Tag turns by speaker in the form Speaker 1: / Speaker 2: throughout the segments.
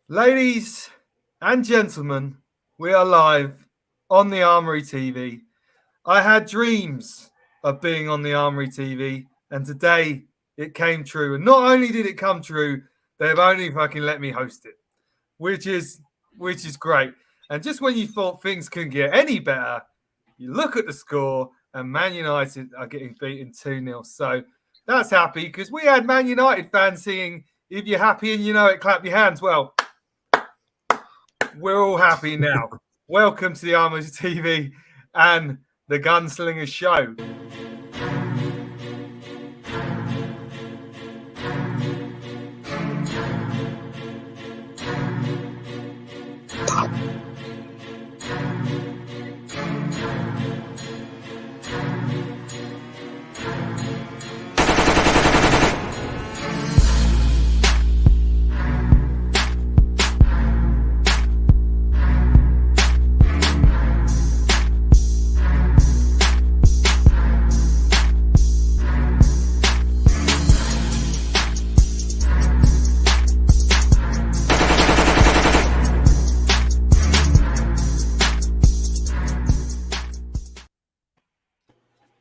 Speaker 1: Ladies and gentlemen, we are live on the Armory TV. I had dreams of being on the Armory TV, and today it came true. And not only did it come true, they've only fucking let me host it, which is great. And just when you thought things couldn't get any better, you look at the score, and Man United are getting beaten 2-0. So that's happy because we had Man United fans saying, "If you're happy and you know it, clap your hands." Well, we're all happy now. Welcome to the Armory TV and the GunSlingerz show.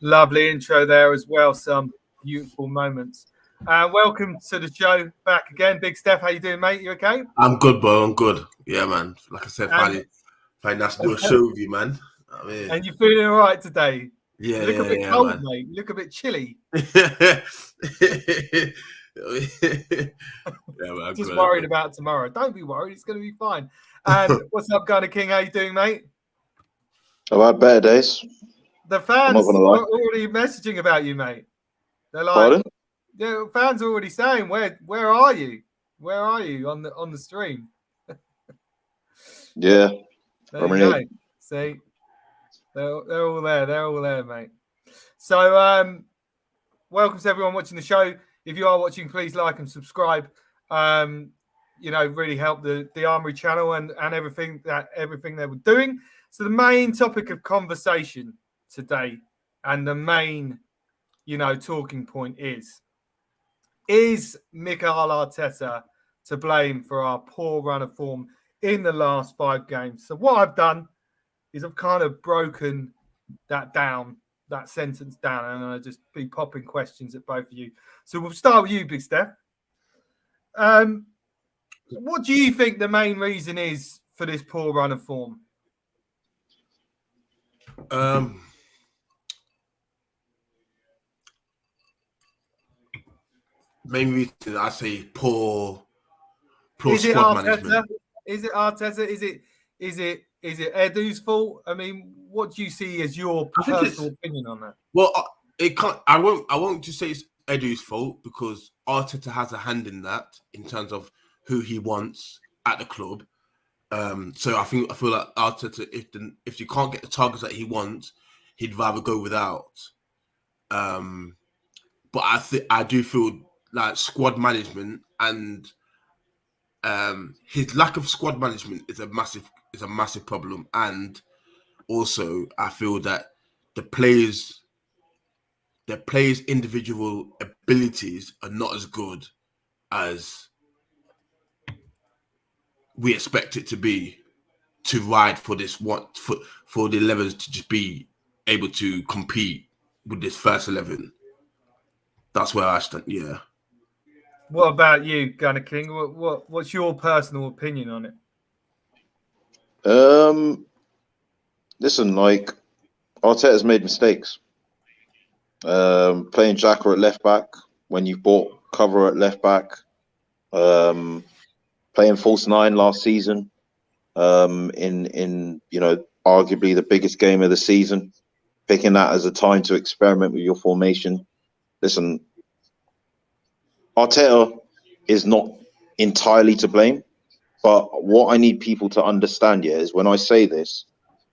Speaker 1: Lovely intro there as well. Some beautiful moments. Welcome to the show back again. Big Steph, how you doing, mate? You okay?
Speaker 2: I'm good, bro. I'm good. Yeah, man. Like I said, finally nice to do a show with you, man. I mean,
Speaker 1: and you're feeling all right today?
Speaker 2: Yeah,
Speaker 1: you look a bit cold, man. Mate. You look a bit chilly.
Speaker 2: Yeah, man,
Speaker 1: just worried about tomorrow. Don't be worried. It's going to be fine. And what's up, GunnerKing? How you doing, mate?
Speaker 3: I've had better days.
Speaker 1: The fans are already messaging about you, mate. They're like,
Speaker 3: pardon?
Speaker 1: Yeah, fans are already saying, "Where are you? Where are you on the stream?"
Speaker 3: Yeah,
Speaker 1: there you go. See, they're all there. They're all there, mate. So, welcome to everyone watching the show. If you are watching, please like and subscribe. Really help the Armory channel and everything they were doing. So, the main topic of conversation today and the main talking point is Mikel Arteta to blame for our poor run of form in the last 5 games? So what I've done is I've kind of broken that sentence down, and I'll just be popping questions at both of you. So we'll start with you, Big Steph. What do you think the main reason is for this poor run of form?
Speaker 2: Main reason I say poor squad management.
Speaker 1: Is it Arteta? Is it Edu's fault? I mean, what do you see as your personal opinion on that?
Speaker 2: Well, it can't. I won't just say it's Edu's fault, because Arteta has a hand in that in terms of who he wants at the club. So I feel like Arteta, if you can't get the targets that he wants, he'd rather go without. But I do feel like squad management and his lack of squad management is a massive problem. And also I feel that the players' individual abilities are not as good as we expect it to be, to ride for this for the 11s to just be able to compete with this first 11. That's where I stand. Yeah.
Speaker 1: What about you, GunnerKing? What's your personal opinion on
Speaker 3: it? Listen, like, Arteta's made mistakes. Playing Xhaka at left back when you bought cover at left back. Playing false 9 last season. In arguably the biggest game of the season. Picking that as a time to experiment with your formation. Listen, Arteta is not entirely to blame, but what I need people to understand here is when I say this,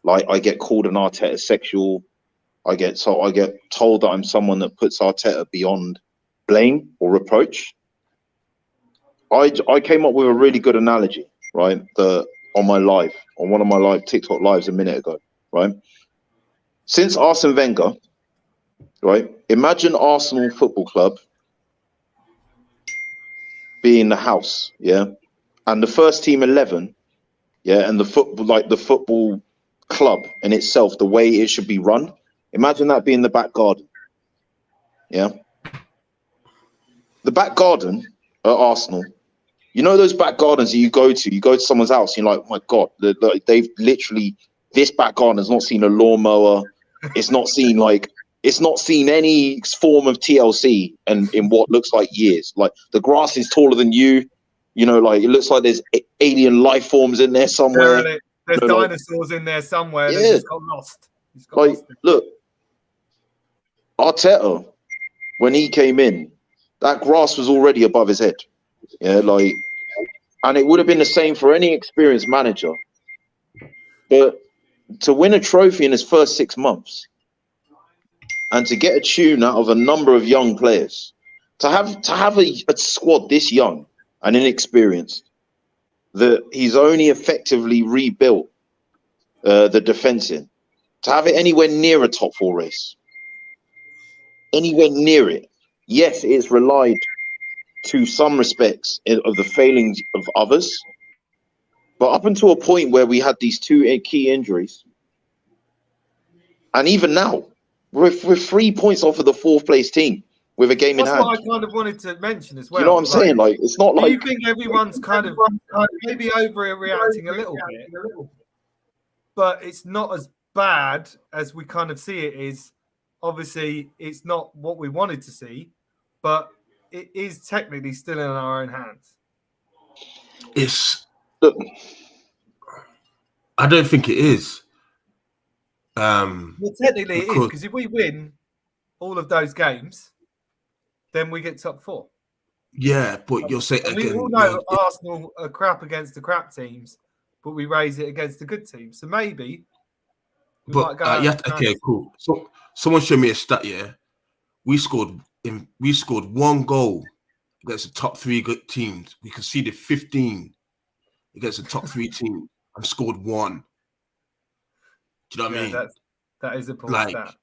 Speaker 3: like, I get called an Arteta sexual. I get told that I'm someone that puts Arteta beyond blame or reproach. I came up with a really good analogy, right? On one of my live TikTok lives a minute ago, right? Since Arsene Wenger, right? Imagine Arsenal Football Club being the house, yeah? and the first team 11, yeah, and the football club in itself, the way it should be run. Imagine that being the back garden. Yeah. The back garden at Arsenal, you know those back gardens that you go to someone's house, and you're like, oh my God, they've literally, this back garden has not seen a lawnmower. It's not seen any form of TLC and in what looks like years. Like the grass is taller than you, like it looks like there's alien life forms in there somewhere.
Speaker 1: There's dinosaurs in there somewhere.
Speaker 3: Yeah.
Speaker 1: They just got lost.
Speaker 3: Look, Arteta, when he came in, that grass was already above his head. Yeah, and it would have been the same for any experienced manager. But to win a trophy in his first 6 months and to get a tune out of a number of young players, to have a squad this young and inexperienced, that he's only effectively rebuilt the defence in, to have it anywhere near a top 4 race, anywhere near it. Yes, it's relied to some respects of the failings of others, but up until a point where we had these 2 key injuries, and even now we're 3 points off of the 4th place team with a game in hand.
Speaker 1: That's what I kind of wanted to mention as well.
Speaker 3: You know what I'm saying? It's not
Speaker 1: do you think everyone's kind of maybe overreacting a little bit, but it's not as bad as we kind of see it is. Obviously, it's not what we wanted to see, but it is technically still in our own hands.
Speaker 2: I don't think it is.
Speaker 1: Well, technically it is, because if we win all of those games, then we get top 4.
Speaker 2: Yeah, but you're saying
Speaker 1: we all know Arsenal are crap against the crap teams, but we raise it against the good teams. So maybe.
Speaker 2: Okay, cool. So someone showed me a stat. Yeah, we scored 1 goal against the top 3 good teams. We conceded 15 against the top 3 teams and scored 1. Do you know what I mean?
Speaker 1: That is a poor stat.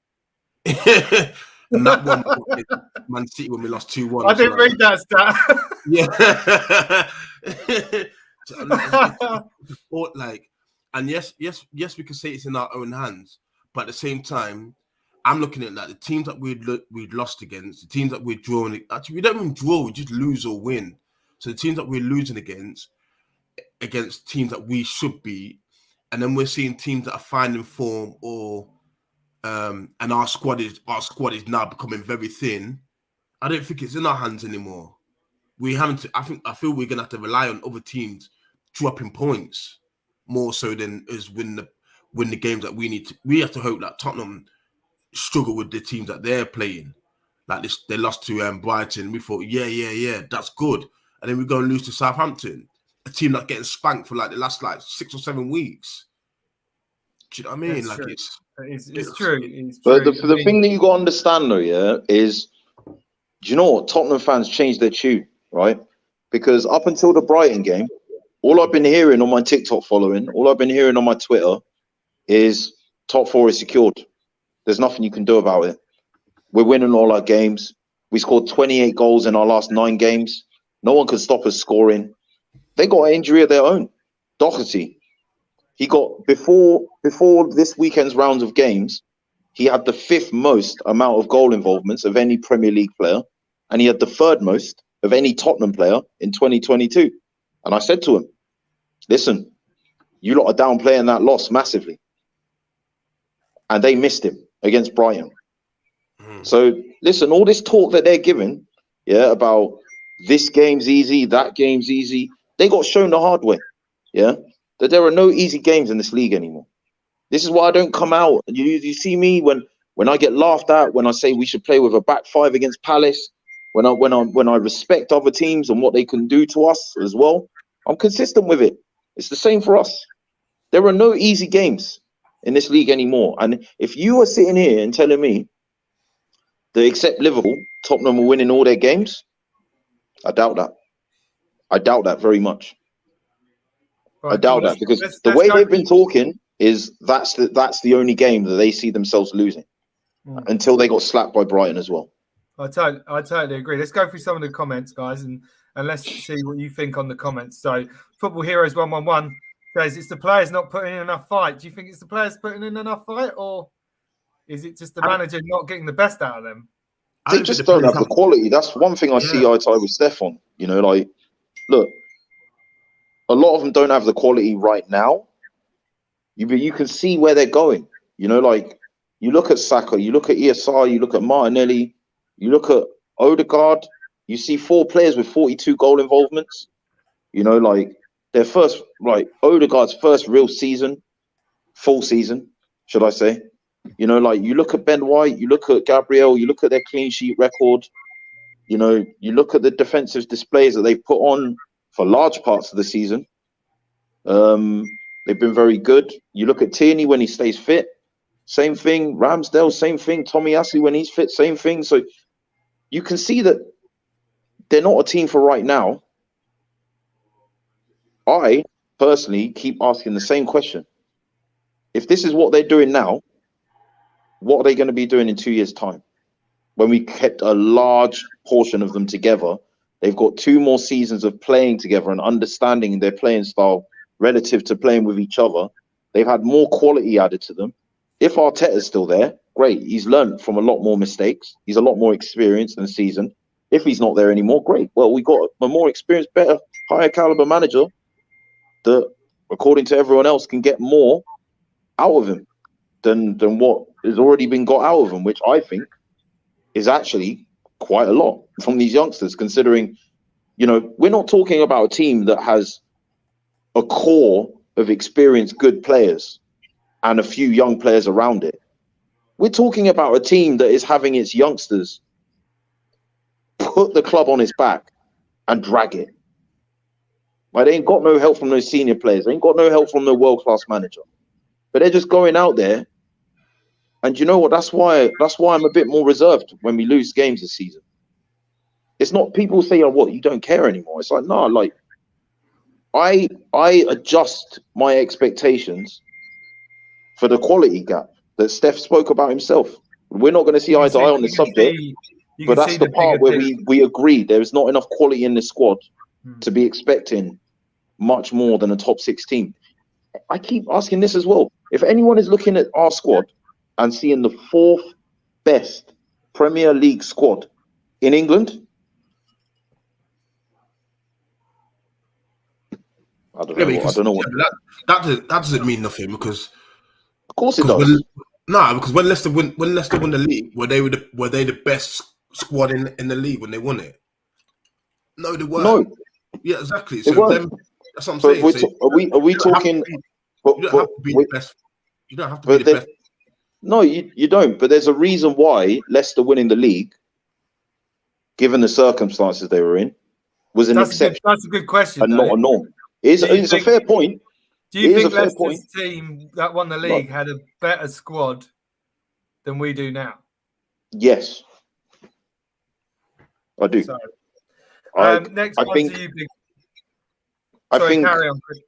Speaker 2: And that one, Man City, when we lost 2-1.
Speaker 1: I didn't read that stat.
Speaker 2: Yeah. And yes, we can say it's in our own hands, but at the same time, I'm looking at that the teams that we'd lost against, the teams that we're drawing. Actually, we don't even draw; we just lose or win. So the teams that we're losing against teams that we should beat, and then we're seeing teams that are finding form, and our squad is now becoming very thin. I don't think it's in our hands anymore. I feel we're gonna have to rely on other teams dropping points more so than us win the games that we need to. We have to hope that Tottenham struggle with the teams that they're playing. Like this, they lost to Brighton. We thought, yeah, that's good. And then we go and lose to Southampton, a team that's getting spanked for the last 6 or 7 weeks. Do you know what I mean?
Speaker 1: It's true.
Speaker 3: But the thing that you got to understand though, yeah, is, do you know what? Tottenham fans changed their tune, right? Because up until the Brighton game, all I've been hearing on my TikTok following, all I've been hearing on my Twitter is top 4 is secured. There's nothing you can do about it. We're winning all our games. We scored 28 goals in our last 9 games. No one could stop us scoring. They got an injury of their own. Doherty. He got, before this weekend's rounds of games, he had the 5th most amount of goal involvements of any Premier League player, and he had the 3rd most of any Tottenham player in 2022. And I said to him, listen, you lot are downplaying that loss massively. And they missed him against Brighton. So listen, all this talk that they're giving, yeah, about this game's easy, that game's easy, they got shown the hard way, yeah, that there are no easy games in this league anymore. This is why I don't come out. You see me when I get laughed at, when I say we should play with a back 5 against Palace, when I respect other teams and what they can do to us as well, I'm consistent with it. It's the same for us. There are no easy games in this league anymore. And if you are sitting here and telling me that except Liverpool, Tottenham are winning all their games, I doubt that. I doubt that very much. Right, I doubt that, because the way they've been talking is that's the only game that they see themselves losing until they got slapped by Brighton as well.
Speaker 1: I totally agree. Let's go through some of the comments, guys, and and let's see what you think on the comments. So, Football Heroes 111 says it's the players not putting in enough fight. Do you think it's the players putting in enough fight, or is it just the manager not getting the best out of them?
Speaker 3: They just don't have the quality. That's one thing I see eye to eye with Steph on. You know, like, look, a lot of them don't have the quality right now. You can see where they're going. You know, like, you look at Saka, you look at ESR, you look at Martinelli, you look at Odegaard, you see 4 players with 42 goal involvements. You know, like, their first, like, Odegaard's first real season, full season, should I say. You know, like, you look at Ben White, you look at Gabriel, you look at their clean sheet record. You know, you look at the defensive displays that they put on for large parts of the season. They've been very good. You look at Tierney when he stays fit, same thing. Ramsdale, same thing. Tomiyasu when he's fit, same thing. So you can see that they're not a team for right now. I personally keep asking the same question. If this is what they're doing now, what are they going to be doing in 2 years' time? When we kept a large portion of them together, they've got 2 more seasons of playing together and understanding their playing style relative to playing with each other. They've had more quality added to them. If Arteta's still there, great. He's learned from a lot more mistakes. He's a lot more experienced and seasoned. If he's not there anymore, great. Well, we got a more experienced, better, higher caliber manager that, according to everyone else, can get more out of him than what has already been got out of him, which I think is actually quite a lot from these youngsters, considering, you know, we're not talking about a team that has a core of experienced, good players and a few young players around it. We're talking about a team that is having its youngsters put the club on its back and drag it. Like, they ain't got no help from those senior players. They ain't got no help from the world-class manager. But they're just going out there. And you know what? That's why I'm a bit more reserved when we lose games this season. It's not, people say, oh, what, you don't care anymore. It's like, no, like, I adjust my expectations for the quality gap that Steph spoke about himself. We're not going to see eye to eye on the subject, but that's the part where we agree there is not enough quality in this squad to be expecting much more than a top 6 team. I keep asking this as well. If anyone is looking at our squad and seeing the 4th best Premier League squad in England, I don't know. I don't know what
Speaker 2: that doesn't mean nothing, because
Speaker 3: of course it does.
Speaker 2: Because when Leicester won the league, were they the best squad in the league when they won it? No, they weren't. No. Yeah, exactly. So them, that's what I'm saying.
Speaker 3: Are we talking?
Speaker 2: You don't have to be the best. You don't have to be the best.
Speaker 3: No, you don't. But there's a reason why Leicester winning the league, given the circumstances they were in, was an exception.
Speaker 1: That's a good question,
Speaker 3: and not a norm. It's a fair point.
Speaker 1: Do you think Leicester's team that won the league had a better squad than we do now?
Speaker 3: Yes, I do.
Speaker 1: So,
Speaker 3: next one to you, Big. Sorry, carry on, Chris.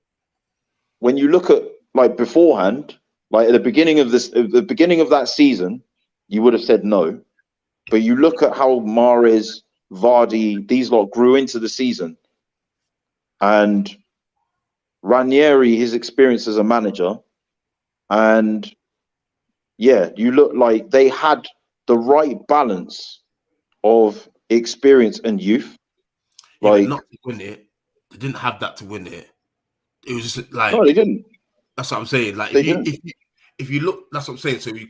Speaker 3: When you look at, like, beforehand, like at the beginning of that season, you would have said no. But you look at how Mahrez, Vardy, these lot grew into the season, and Ranieri, his experience as a manager, and yeah, you look like they had the right balance of experience and youth.
Speaker 2: Yeah, like, not to win it. They didn't have that to win it. It was just like,
Speaker 3: no, they didn't.
Speaker 2: That's what I'm saying. Like, if you look, that's what I'm saying. So we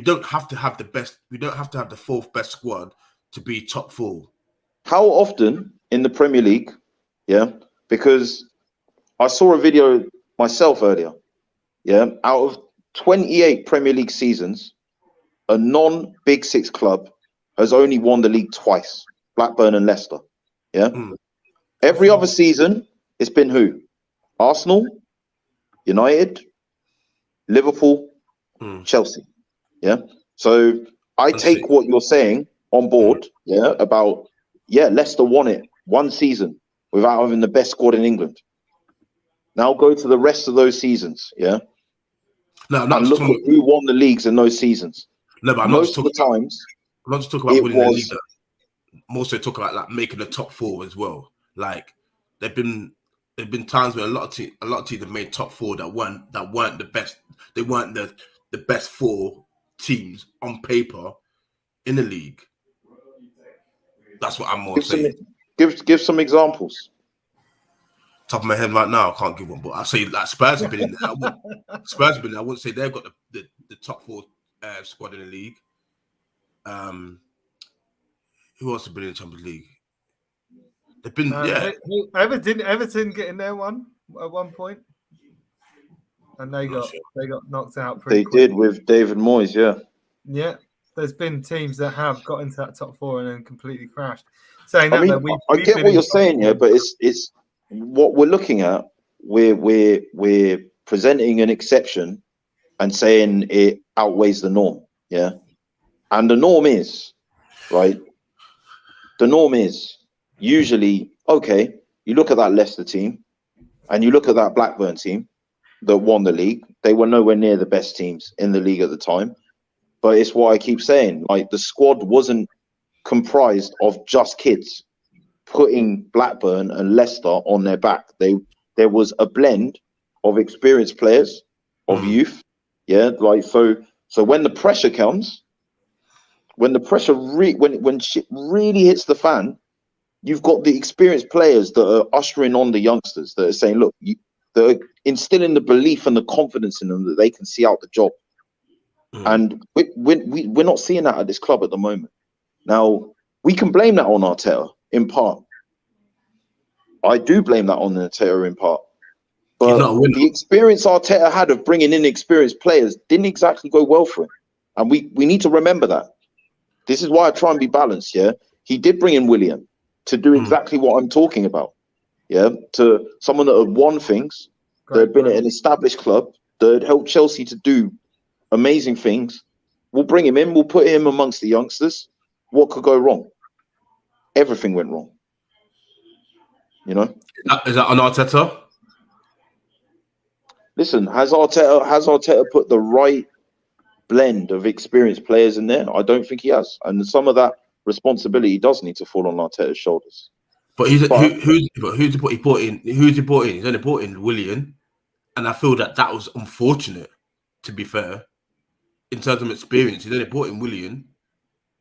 Speaker 2: don't have to have the best. We don't have to have the 4th best squad to be top 4.
Speaker 3: How often in the Premier League? Yeah, because I saw a video myself earlier. Yeah, out of 28 Premier League seasons, a non-Big 6 club has only won the league twice: Blackburn and Leicester. Yeah, every other season it's been who? Arsenal, United, Liverpool, Chelsea. Yeah. So I take what you're saying on board. Yeah. About, Leicester won it one season without having the best squad in England. Now go to the rest of those seasons. Yeah.
Speaker 2: No,
Speaker 3: and look at who won the leagues in those seasons.
Speaker 2: No, but
Speaker 3: most of the times,
Speaker 2: I'm not just talking about winning the league. more so talk about like making the top 4 as well. Like there've been times where a lot of teams have made top 4 that weren't the best. They weren't the best 4 teams on paper in the league. That's what I'm more saying.
Speaker 3: Give some examples.
Speaker 2: Top of my head right now, I can't give one, but I say like Spurs have been in there. Spurs have been there. I wouldn't say they've got the top 4 squad in the league. Who else has been in the Champions League? They've been
Speaker 1: Everton get in there at one point, and they got knocked out.
Speaker 3: They did with David Moyes,
Speaker 1: yeah. There's been teams that have got into that top 4 and then completely crashed. Saying
Speaker 3: I get what you're saying, but it's what we're looking at. We're presenting an exception and saying it outweighs the norm, and the norm is right. The norm is usually, okay, you look at that Leicester team and you look at that Blackburn team that won the league. They were nowhere near the best teams in the league at the time. But it's what I keep saying. Like, the squad wasn't comprised of just kids putting Blackburn and Leicester on their back. There was a blend of experienced players, of youth. So when the pressure comes, when the pressure when shit really hits the fan, you've got the experienced players that are ushering on the youngsters that are saying, look, that are instilling the belief and the confidence in them that they can see out the job. And we're not seeing that at this club at the moment. Now, we can blame that on Arteta in part. I do blame that on Arteta in part. But the experience Arteta had of bringing in experienced players didn't exactly go well for him. And we need to remember that. This is why I try and be balanced, He did bring in Willian to do exactly what I'm talking about, to someone that had won things, that had been at an established club, that had helped Chelsea to do amazing things. We'll bring him in, we'll put him amongst the youngsters. What could go wrong? Everything went wrong. Is
Speaker 2: that on Arteta?
Speaker 3: Listen, has Arteta put the right blend of experienced players in there? I don't think he has. And some of that responsibility does need to fall on Arteta's shoulders.
Speaker 2: But who's he brought in? He's only brought in Willian, and I feel that was unfortunate, to be fair. In terms of experience, he's only brought in Willian.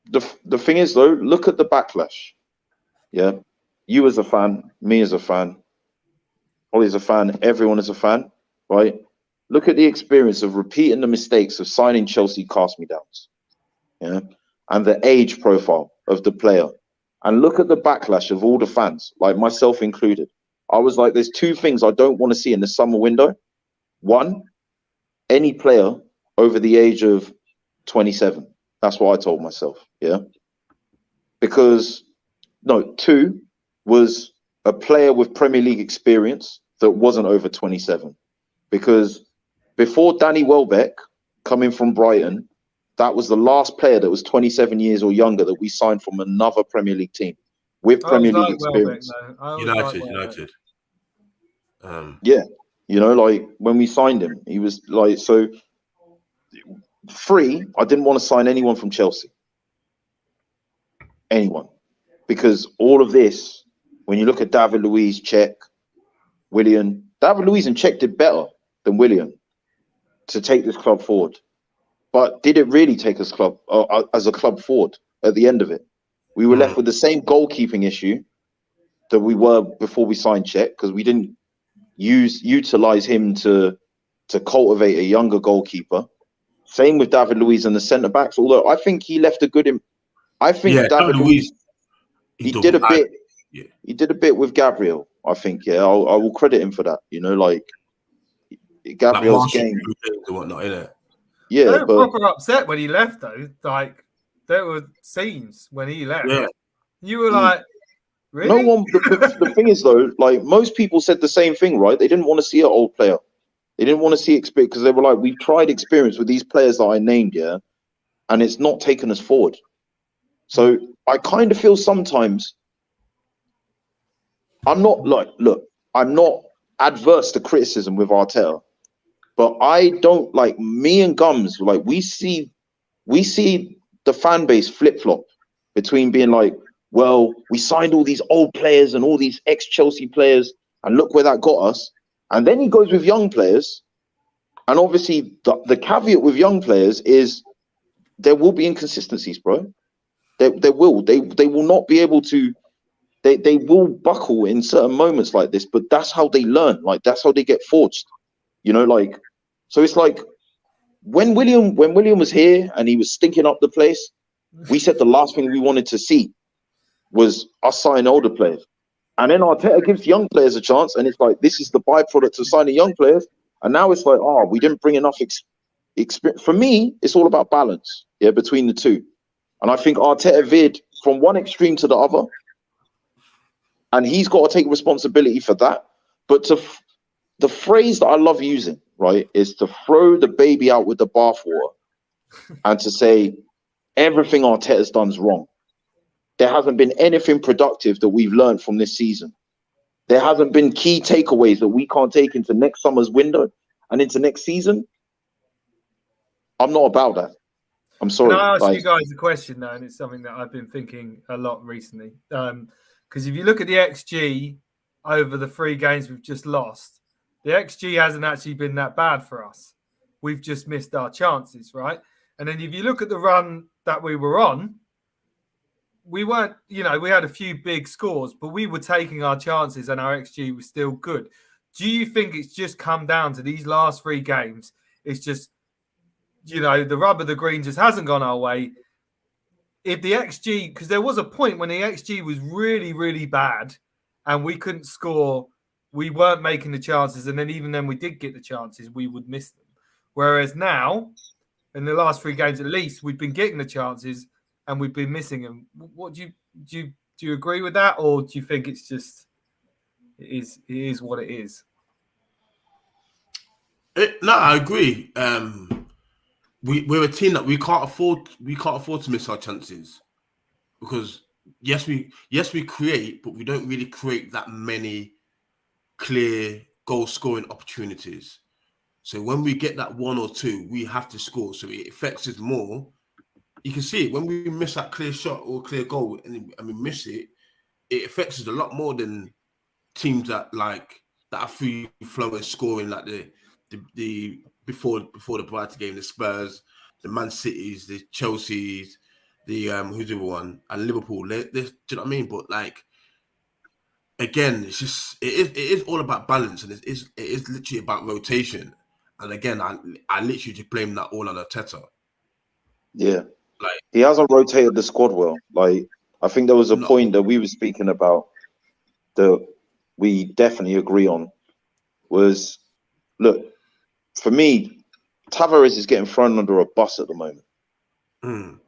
Speaker 3: The thing is, though, look at the backlash. You as a fan, me as a fan, Ollie's a fan, everyone is a fan, right? Look at the experience of repeating the mistakes of signing Chelsea cast-me-downs, and the age profile of the player. And look at the backlash of all the fans, like myself included. I was like, there's 2 things I don't want to see in the summer window. 1, any player over the age of 27. That's what I told myself, Because, 2 was a player with Premier League experience that wasn't over 27. Because before Danny Welbeck coming from Brighton, that was the last player that was 27 years or younger that we signed from another Premier League team with Premier League experience.
Speaker 2: United.
Speaker 3: Like when we signed him, he was like, so 3, I didn't want to sign anyone from Chelsea. Anyone. Because all of this, when you look at David Luiz, Cech, Willian, David Luiz and Cech did better than Willian to take this club forward. But did it really take us as a club forward at the end of it? We were left with the same goalkeeping issue that we were before we signed Cech, because we didn't utilize him to cultivate a younger goalkeeper. Same with David Luiz and the centre backs. Although I think he left a good. David Luiz, he did a bit. Yeah. He did a bit with Gabriel. I think. I will credit him for that. Gabriel's game
Speaker 2: and whatnot, innit?
Speaker 1: Yeah, they were proper upset when he left, though. Like, there were scenes when he left.
Speaker 2: Yeah.
Speaker 1: You were like, really?
Speaker 3: No one. The thing is, though, like, most people said the same thing, right? They didn't want to see an old player. They didn't want to see experience, because they were like, we've tried experience with these players that I named, and it's not taken us forward. So I kind of feel sometimes I'm not adverse to criticism with Arteta. But I don't, like, me and Gums, like, we see the fan base flip-flop between being like, well, we signed all these old players and all these ex-Chelsea players, and look where that got us. And then he goes with young players. And obviously, the caveat with young players is there will be inconsistencies, bro. They will. They will not be able to. They will buckle in certain moments like this, but that's how they learn. Like, that's how they get forged. You know, like, so it's like when William was here and he was stinking up the place, we said the last thing we wanted to see was us sign older players. And then Arteta gives young players a chance, and it's like, this is the byproduct of signing young players. And now it's like, oh, we didn't bring enough experience. For me, it's all about balance, yeah, between the two. And I think Arteta veered from one extreme to the other, and he's got to take responsibility for that. But the phrase that I love using, right, is to throw the baby out with the bathwater and to say everything Arteta's done's wrong. There hasn't been anything productive that we've learned from this season. There hasn't been key takeaways that we can't take into next summer's window and into next season. I'm not about that. I'm sorry.
Speaker 1: Can I ask you guys a question, though? And it's something that I've been thinking a lot recently. Because if you look at the XG over the 3 games we've just lost, the XG hasn't actually been that bad for us. We've just missed our chances, right? And then if you look at the run that we were on, we weren't, we had a few big scores, but we were taking our chances and our XG was still good. Do you think it's just come down to these last 3 games? It's just, the rub of the green just hasn't gone our way. If the XG, because there was a point when the XG was really, really bad and we couldn't score, we weren't making the chances. And then even then we did get the chances, we would miss them. Whereas now, in the last 3 games at least, we've been getting the chances and we've been missing them. What do you agree with that, or do you think it's just it is what it is?
Speaker 2: No, I agree. We're a team that we can't afford to miss our chances, because yes we create, but we don't really create that many clear goal scoring opportunities. So when we get that 1 or 2, we have to score. So it affects us more. You can see it when we miss that clear shot or clear goal and we miss it. It affects us a lot more than teams that are free flowing scoring, like the before the Brighton game, the Spurs, the Man Cities, the Chelseas, the who's the other one, and Liverpool. Do you know what I mean? But again, it's just it is all about balance, and it is literally about rotation. And again, I literally just blame that all on Arteta.
Speaker 3: Yeah. He hasn't rotated the squad well. I think there was a point that we were speaking about that we definitely agree on was, look, for me, Tavares is getting thrown under a bus at the moment. And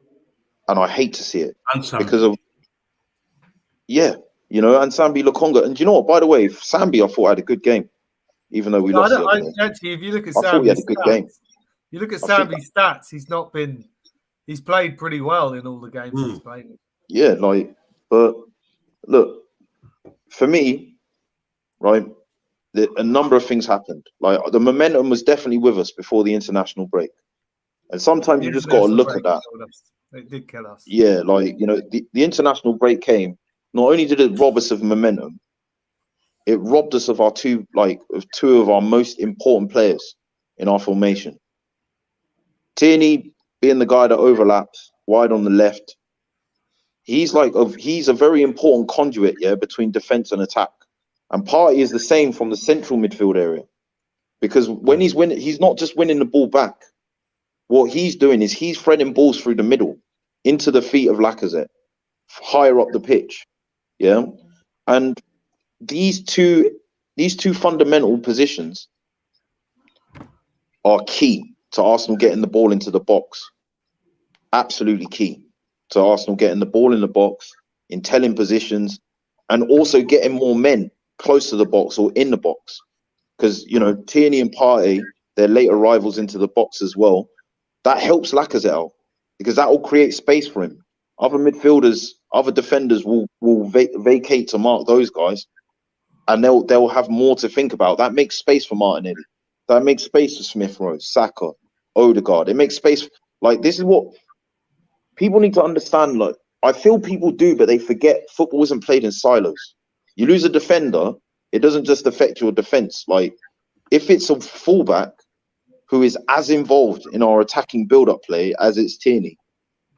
Speaker 3: I hate to see it. Because of, and Sambi Lokonga. And do you know what? By the way, Sambi, I thought had a good game, even though we lost it.
Speaker 1: Actually, if you look at
Speaker 3: Sambi's he had a good game.
Speaker 1: You look at Sambi's stats, he's played pretty well in all the games he's played.
Speaker 3: Yeah, but look, for me, right, a number of things happened. The momentum was definitely with us before the international break. And sometimes you just got to look at that.
Speaker 1: It did kill us.
Speaker 3: Yeah, the international break came. Not only did it rob us of momentum, it robbed us of our two of our most important players in our formation. Tierney being the guy that overlaps wide on the left. He's a very important conduit, between defense and attack. And Partey is the same from the central midfield area. Because when he's winning, he's not just winning the ball back. What he's doing is he's threading balls through the middle into the feet of Lacazette, higher up the pitch. Yeah. And these two fundamental positions are key to Arsenal getting the ball into the box. Absolutely key to Arsenal getting the ball in the box, in telling positions, and also getting more men close to the box or in the box. Because, Tierney and Partey, they're late arrivals into the box as well. That helps Lacazette out, because that will create space for him. Other midfielders, other defenders will vacate to mark those guys, and they'll have more to think about. That makes space for Martinelli. That makes space for Smith Rowe, Saka, Odegaard. It makes space. This is what people need to understand. I feel people do, but they forget football isn't played in silos. You lose a defender, it doesn't just affect your defense. Like, if it's a fullback who is as involved in our attacking build-up play as it's Tierney,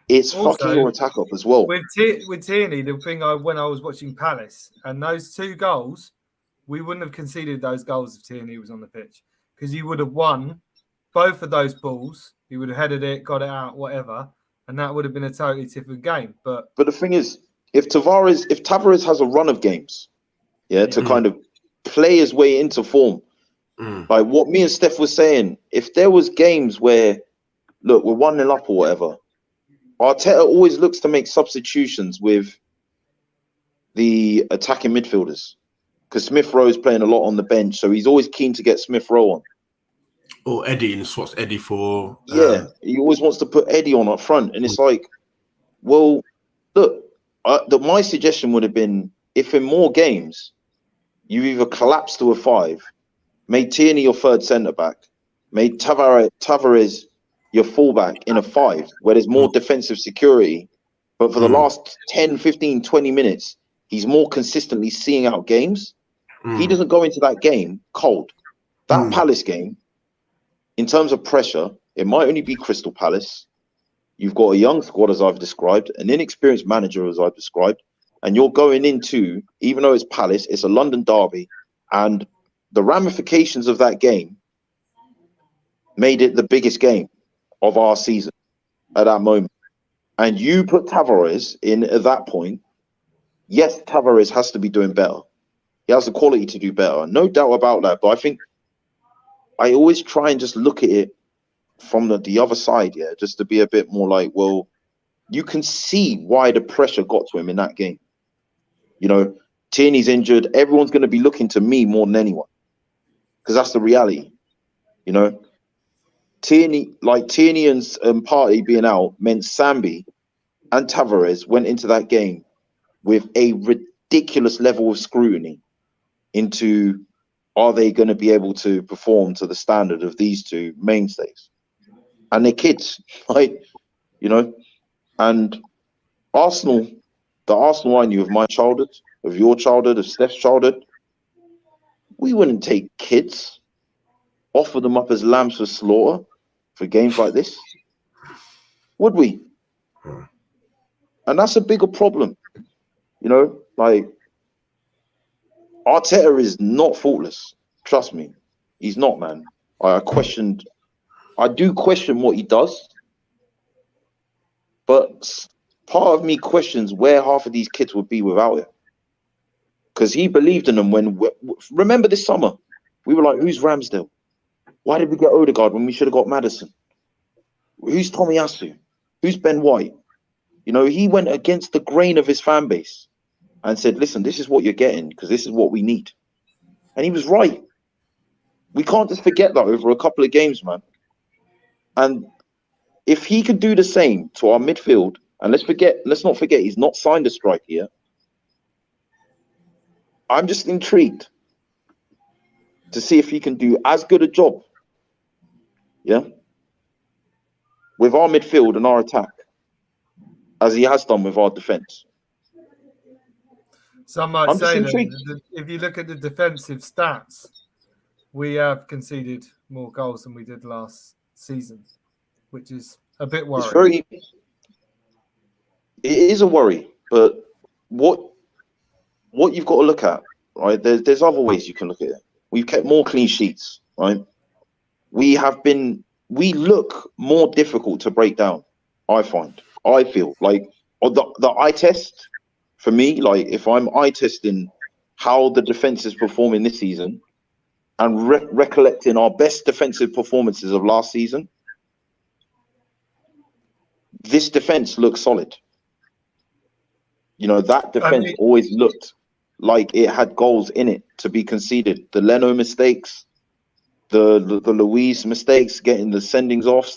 Speaker 3: it's fucking your attack up as well.
Speaker 1: With Tierney, the thing when I was watching Palace and those 2 goals, we wouldn't have conceded those goals if Tierney was on the pitch, because he would have won both of those balls. He would have headed it, got it out, whatever, and that would have been a totally different game. But
Speaker 3: the thing is, if Tavares has a run of games, to kind of play his way into form, like what me and Steph was saying, if there was games where, look, we're 1-0 up or whatever, Arteta always looks to make substitutions with the attacking midfielders, because Smith Rowe is playing a lot on the bench, so he's always keen to get Smith Rowe on.
Speaker 2: Or Eddie, and swaps Eddie for...
Speaker 3: he always wants to put Eddie on up front. And it's like, well, look, my suggestion would have been, if in more games, you either collapse to a 5, made Tierney your third centre-back, made Tavares your fullback in a 5, where there's more defensive security, but for the last 10, 15, 20 minutes, he's more consistently seeing out games. He doesn't go into that game cold. That Palace game, in terms of pressure, it might only be Crystal Palace. You've got a young squad, as I've described, an inexperienced manager, as I've described, and you're going into, even though it's Palace, it's a London derby, and the ramifications of that game made it the biggest game of our season at that moment. And you put Tavares in at that point. Yes, Tavares has to be doing better. He has the quality to do better. No doubt about that. But I think I always try and just look at it from the other side, just to be a bit more like, well, you can see why the pressure got to him in that game. You know, Tierney's injured. Everyone's going to be looking to me more than anyone, because that's the reality. You know, Tierney and Partey being out meant Sambi and Tavares went into that game with a ridiculous level of scrutiny into, are they going to be able to perform to the standard of these 2 mainstays? And they're kids, like, you know. And Arsenal, the Arsenal I knew of my childhood, of your childhood, of Steph's childhood, we wouldn't take kids, offer them up as lambs for slaughter for games like this, would we? And that's a bigger problem, you know. Like, Arteta is not faultless. Trust me, he's not, man. I do question what he does, but part of me questions where half of these kids would be without him. Because he believed in them remember this summer, we were like, who's Ramsdale? Why did we get Odegaard when we should have got Maddison? Who's Tomiyasu? Who's Ben White? You know, he went against the grain of his fan base and said, listen, this is what you're getting because this is what we need. And he was right. We can't just forget that over a couple of games, man. And if he could do the same to our midfield, and let's not forget, he's not signed a striker yet. I'm just intrigued to see if he can do as good a job, with our midfield and our attack as he has done with our defence.
Speaker 1: Some might say that if you look at the defensive stats, we have conceded more goals than we did last season, which is a bit worrying.
Speaker 3: It is a worry, but what you've got to look at, right? There's other ways you can look at it. We've kept more clean sheets, right? We look more difficult to break down. I feel like the eye test for me, like if I'm eye testing how the defense is performing this season and recollecting our best defensive performances of last season, this defense looks solid. You know, that defense always looked like it had goals in it to be conceded. The Leno mistakes, the Luiz mistakes, getting the sendings off,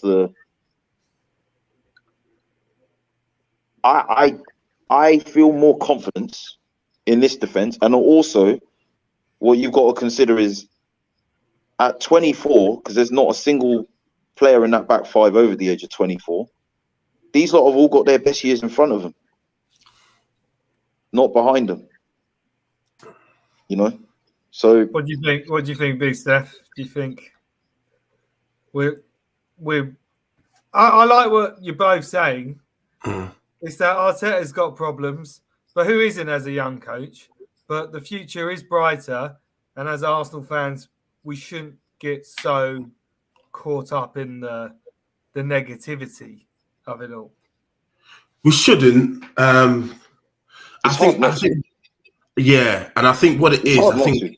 Speaker 3: I feel more confidence in this defense. And also, what you've got to consider is at 24, because there's not a single player in that back five over the age of 24, these lot have all got their best years in front of them. not behind them. You know, so
Speaker 1: What do you think? What do you think, Big Steph? Do you think we're? I like what you're both saying. It's that Arteta's got problems, but who isn't as a young coach? But the future is brighter, and as Arsenal fans, we shouldn't get so caught up in the negativity of it all.
Speaker 2: We shouldn't.
Speaker 3: it's hard not to.
Speaker 2: Yeah, and I think what it
Speaker 3: It's
Speaker 2: is,
Speaker 3: hard not to.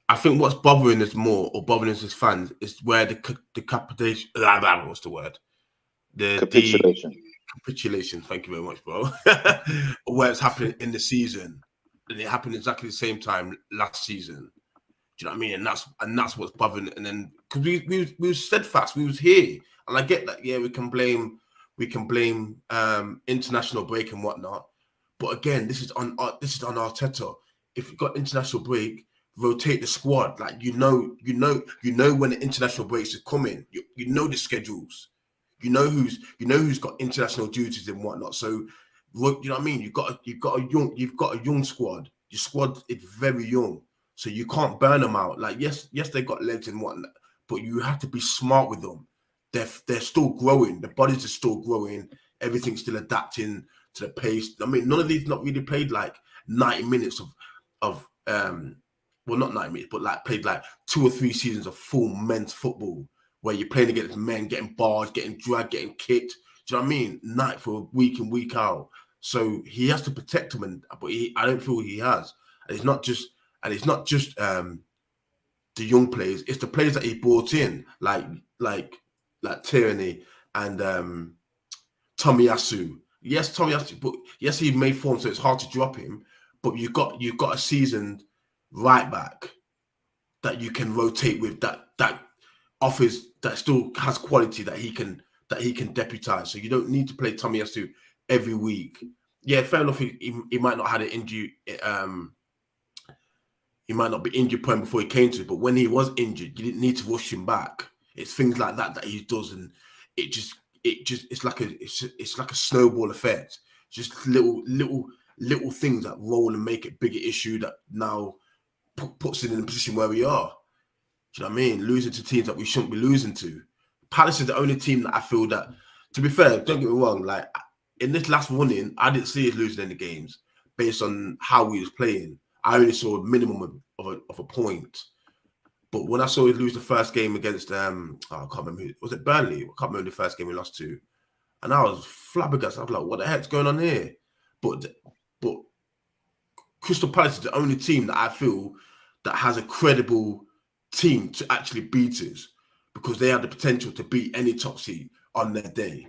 Speaker 2: I think what's bothering us more, or bothering us as fans, is where the capitation. What's the word?
Speaker 3: Capitulation.
Speaker 2: Capitulation. Thank you very much, bro. Where it's happening in the season, and it happened exactly the same time last season. Do you know what I mean? And that's what's bothering. And then because we were steadfast, we was here, and I get that. Yeah, we can blame international break and whatnot, but again, this is on Arteta. If you've got international break, rotate the squad. Like you know when the international breaks is coming. You know the schedules. You know who's got international duties and whatnot. So you know what I mean. You've got a young squad. Your squad is very young, so you can't burn them out. Like yes, they got legs and whatnot, but you have to be smart with them. They're still growing. The bodies are still growing. Everything's still adapting to the pace. I mean, none of these not really played like 90 minutes of well, not 90 minutes, but like played like 2 or 3 seasons of full men's football where you're playing against men, getting bars, getting dragged, getting kicked. Do you know what I mean? Night for week in, week out. So he has to protect them, but I don't feel he has. And it's not just the young players. It's the players that he brought in, like Tierney and Tomiyasu. Yes, Tomiyasu, but yes, he made form, so it's hard to drop him. But you've got a seasoned right back that you can rotate with, that offers, that still has quality that he can deputize. So you don't need to play Tomiyasu every week. Yeah, fair enough. He might not have an injury. He might not be injured prone before he came to it, but when he was injured, you didn't need to rush him back. It's things like that he does, and it's like a snowball effect. Just little things that roll and make it bigger issue that now puts it in a position where we are. Do you know what I mean? Losing to teams that we shouldn't be losing to. Palace is the only team that I feel that, to be fair, don't get me wrong, like in this last running, I didn't see us losing any games based on how we was playing. I only saw a minimum of a point. But when I saw us lose the first game against I can't remember was it Burnley? I can't remember the first game we lost to. And I was flabbergasted. I was like, what the heck's going on here? But Crystal Palace is the only team that I feel that has a credible team to actually beat us, because they have the potential to beat any top seed on their day.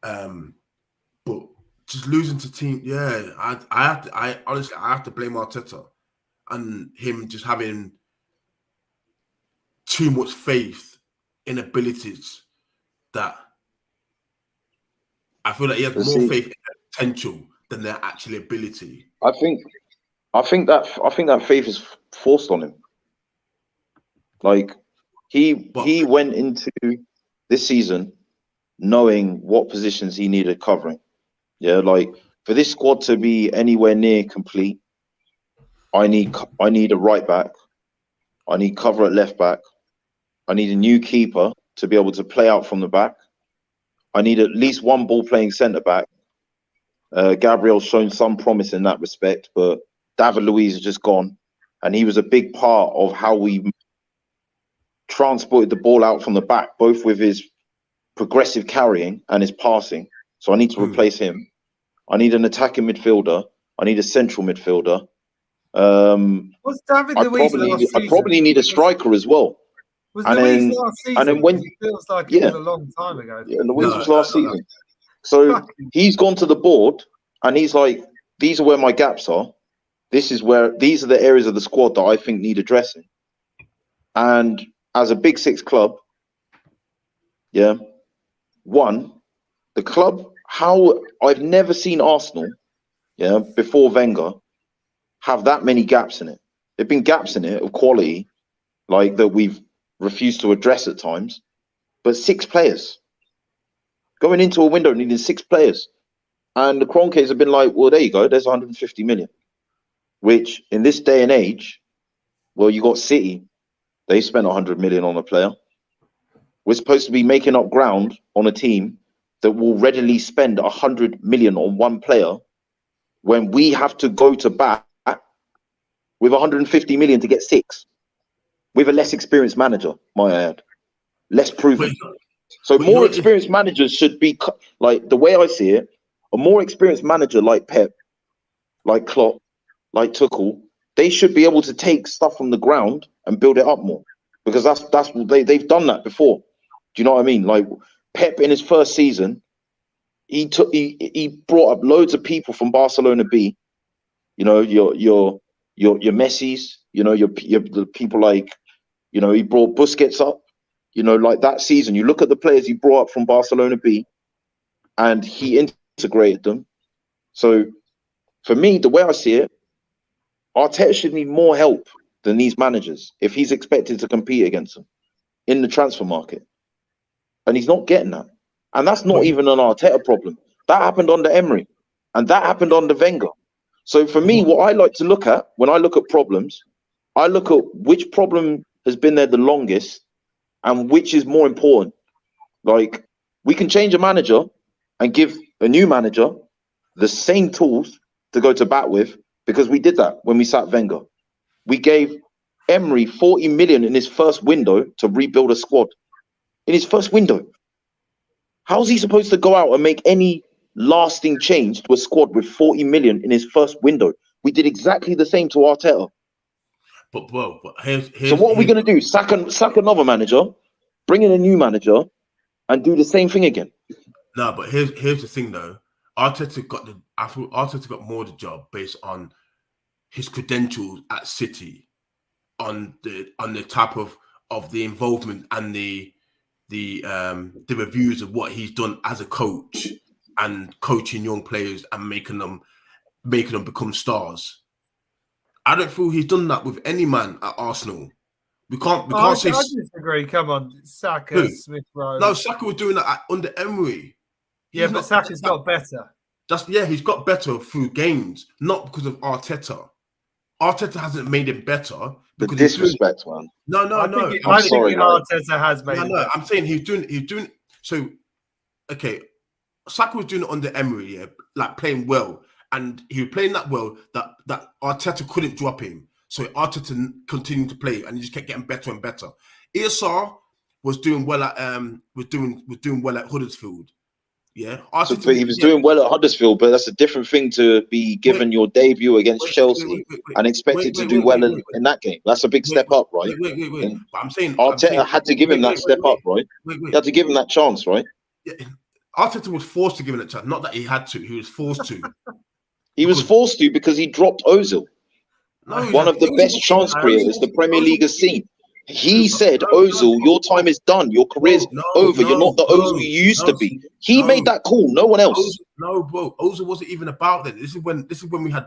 Speaker 2: But just losing to team, yeah, I honestly have to blame Arteta and him just having too much faith in abilities that I feel like he has more faith in their potential than their actual ability.
Speaker 3: I think that faith is forced on him. Like he went into this season knowing what positions he needed covering. Yeah, like for this squad to be anywhere near complete, I need a right back. I need cover at left back. I need a new keeper to be able to play out from the back. I need at least one ball playing centre back. Gabriel's shown some promise in that respect, but David Luiz is just gone, and he was a big part of how we transported the ball out from the back, both with his progressive carrying and his passing. So I need to replace him. I need an attacking midfielder. I need a central midfielder.
Speaker 1: Was David Luiz
Speaker 3: I probably need a striker as well.
Speaker 1: Was Luiz last season?
Speaker 3: And then when
Speaker 1: it feels like it was a long time ago.
Speaker 3: Yeah, Luiz was last season. So he's gone to the board and he's like, these are where my gaps are. These are the areas of the squad that I think need addressing. And as a Big Six club, yeah, the club, how I've never seen Arsenal, yeah, before Wenger, have that many gaps in it. There've been gaps in it of quality, like that we've refused to address at times, but 6 players. Going into a window needing 6 players. And the Kroenkes have been like, well, there you go, there's 150 million. Which in this day and age, well, you got City, they spent 100 million on a player. We're supposed to be making up ground on a team that will readily spend 100 million on one player when we have to go to bat with 150 million to get 6 with a less experienced manager, might I add. Less proven. So more experienced managers should be, like, the way I see it, a more experienced manager like Pep, like Klopp, like Tuchel, they should be able to take stuff from the ground and build it up more, because that's they've done that before. Do you know what I mean? Like Pep in his first season, he brought up loads of people from Barcelona B. You know, your Messis. You know, your the people like, you know, he brought Busquets up. You know, like that season, you look at the players he brought up from Barcelona B, and he integrated them. So for me, the way I see it, Arteta should need more help than these managers if he's expected to compete against them in the transfer market. And he's not getting that. And that's not even an Arteta problem. That happened under Emery. And that happened under Wenger. So for me, what I like to look at when I look at problems, I look at which problem has been there the longest and which is more important. Like, we can change a manager and give a new manager the same tools to go to bat with, because we did that when we sat Wenger. We gave Emery 40 million in his first window to rebuild a squad. In his first window. How's he supposed to go out and make any lasting change to a squad with 40 million in his first window? We did exactly the same to Arteta.
Speaker 2: But here's
Speaker 3: so what are we going to do? Sack another manager, bring in a new manager, and do the same thing again?
Speaker 2: No, but here's the thing though. I feel Arteta got more of the job based on his credentials at City, on the type of the involvement and the reviews of what he's done as a coach and coaching young players and making them become stars. I don't feel he's done that with any man at Arsenal. We can't say.
Speaker 1: I disagree. Come on, Saka, Smith Rowe.
Speaker 2: No, Saka was doing that under Emery.
Speaker 1: But Saka's got better.
Speaker 2: He's got better through games, not because of Arteta. Arteta hasn't made him better.
Speaker 3: The disrespect, man.
Speaker 2: No.
Speaker 1: I'm sorry, Arteta has made him better.
Speaker 2: I'm saying he's doing. So, okay, Saka was doing it under Emery, yeah, like playing well, and he was playing that well that Arteta couldn't drop him. So Arteta continued to play, and he just kept getting better and better. ESR was doing well at Huddersfield. Yeah,
Speaker 3: Arteta, he was doing well at Huddersfield, but that's a different thing to be given your debut against Chelsea and expected to do well in that game. That's a big step up, right?
Speaker 2: But I'm saying
Speaker 3: Arteta had to give him that step up, right? He had to give him that chance, right?
Speaker 2: Yeah. Arteta was forced to give him that chance, not that he had to. He was forced to.
Speaker 3: He was forced to because he dropped Ozil, one of the best chance creators the Premier League has seen. He said, Ozil, your time is done. Your career's over. You're not the Ozil you used to be. He made that call. No one else.
Speaker 2: No, bro. Ozil wasn't even about that. This is when we had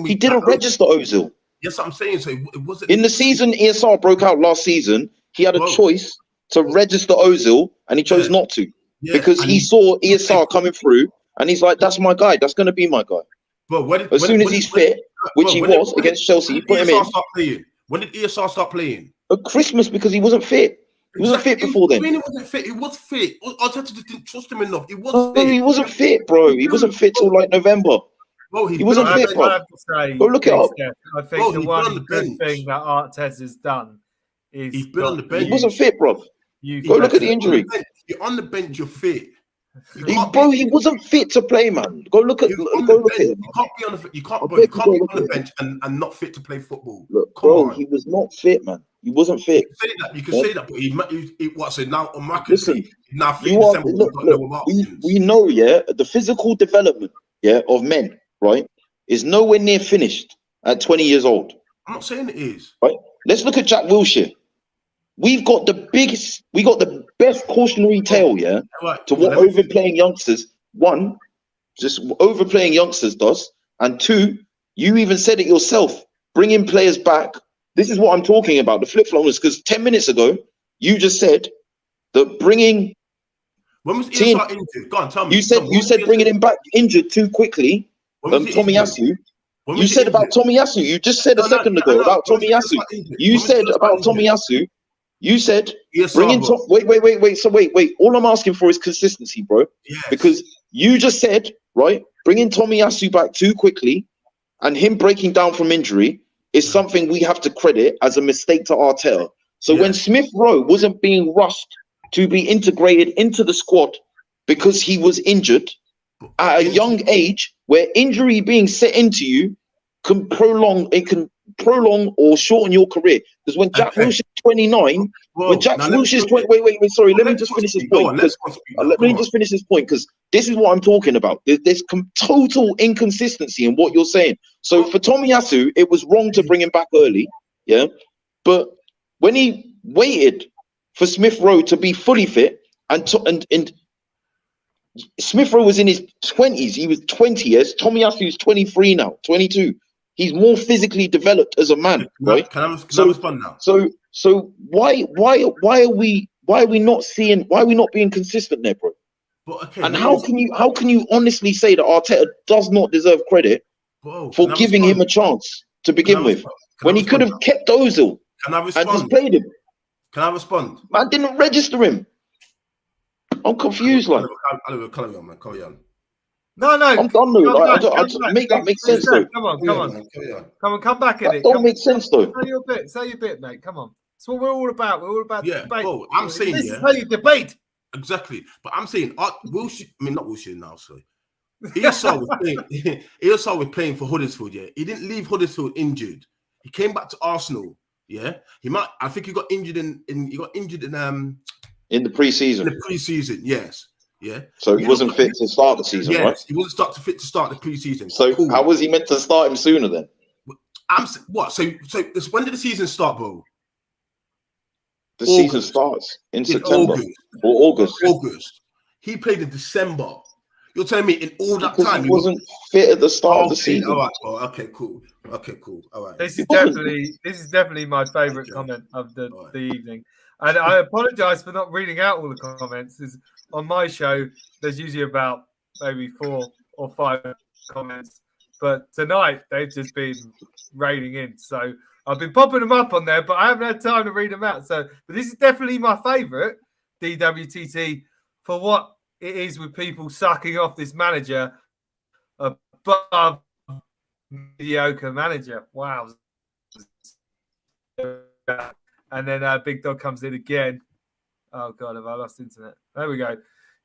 Speaker 3: he didn't register Ozil.
Speaker 2: Yes, I'm saying so. It wasn't
Speaker 3: in the season ESR broke out last season. He had a choice to register Ozil, and he chose not to because he saw ESR coming through, and he's like, "That's my guy. That's going to be my guy."
Speaker 2: But
Speaker 3: as soon as he's fit, which he was against Chelsea, he put him in.
Speaker 2: When did ESR start playing?
Speaker 3: At Christmas, because he wasn't fit. He wasn't fit before then.
Speaker 2: He wasn't fit. He was fit. Arteta just didn't trust him enough. He was fit.
Speaker 3: He wasn't fit, bro. He wasn't fit till like November.
Speaker 2: Bro,
Speaker 3: he wasn't fit, bro. Go look it up.
Speaker 1: I think the one good thing that Arteta's done is
Speaker 2: he's been on the bench.
Speaker 3: He wasn't fit, bro. Go look at the injury.
Speaker 2: You're on the bench. You're fit.
Speaker 3: Bro, he wasn't fit to play, man. Go look at him.
Speaker 2: You can't be on the bench and not fit to play football.
Speaker 3: Look, bro, he was not fit, man. He wasn't fit.
Speaker 2: You can say that, but he now on my
Speaker 3: listen.
Speaker 2: Now
Speaker 3: we know, the physical development, of men, right, is nowhere near finished at 20 years old.
Speaker 2: I'm not saying it is.
Speaker 3: Right? Let's look at Jack Wilshere. We got the best cautionary tale, to what overplaying youngsters, one, just overplaying youngsters does, and two, you even said it yourself, bringing players back. This is what I'm talking about, the flip-floppers, because 10 minutes ago, you just said that bringing
Speaker 2: When was ESR injured? Go on, tell me.
Speaker 3: You said bringing him back injured too quickly. Tomiyasu. You said about Tomiyasu. You just said a second ago about Tomiyasu. You said about Tomiyasu. You said bringing wait. So wait. All I'm asking for is consistency, bro.
Speaker 2: Yes.
Speaker 3: Because you just said, right, bringing Tomiyasu back too quickly and him breaking down from injury is something we have to credit as a mistake to Arteta. So when Smith Rowe wasn't being rushed to be integrated into the squad because he was injured at a young age, where injury being set into you can prolong or shorten your career. Because when Jack Wilshere is 29, when Jack Wilshere is 20, wait, sorry, let me just finish this point. Let me just finish this point, because this is what I'm talking about. There's total inconsistency in what you're saying. So for Tomiyasu, it was wrong to bring him back early, yeah. But when he waited for Smith Rowe to be fully fit, and Smith Rowe was in his 20s. He was 20 years. Tomiyasu is 23 now, 22. He's more physically developed as a man, right?
Speaker 2: Can I respond now?
Speaker 3: So why are we not being consistent there, bro?
Speaker 2: But okay,
Speaker 3: and how can you honestly say that Arteta does not deserve credit for giving him a chance to begin with, when he could have kept Ozil and just played him?
Speaker 2: Can I respond?
Speaker 3: Man didn't register him. I'm confused, like.
Speaker 2: Carry on.
Speaker 1: No.
Speaker 3: I'm done with it. Make that make sense, though.
Speaker 1: Come on. Come back at it.
Speaker 3: Don't make sense, though.
Speaker 1: Say your bit, mate. Come on. That's what we're all about. We're all about debate.
Speaker 2: Bro, I'm saying,
Speaker 1: this is how you debate.
Speaker 2: Exactly. But I'm saying, not Wilshere now, sorry. ESR was playing for Huddersfield, yeah. He didn't leave Huddersfield injured. He came back to Arsenal, yeah. I think he got injured in
Speaker 3: in the pre-season.
Speaker 2: In the pre-season, yes. Yeah.
Speaker 3: So he wasn't fit to start the season, right?
Speaker 2: He wasn't fit to start the pre-season.
Speaker 3: So how was he meant to start him sooner then?
Speaker 2: So when did the season start, bro?
Speaker 3: The season starts in September or August.
Speaker 2: August. He played in December. You're telling me in all that time
Speaker 3: he wasn't fit at the start of the season.
Speaker 2: All right. Oh, okay, cool. All right.
Speaker 1: This is definitely my favourite comment of the evening. And I apologise for not reading out all the comments. On my show, there's usually about maybe 4 or 5 comments. But tonight, they've just been raining in. So I've been popping them up on there, but I haven't had time to read them out. But this is definitely my favourite, DWTT, for what it is with people sucking off this manager above mediocre manager. Wow. And then Big Dog comes in again. Oh, God, have I lost internet? There we go.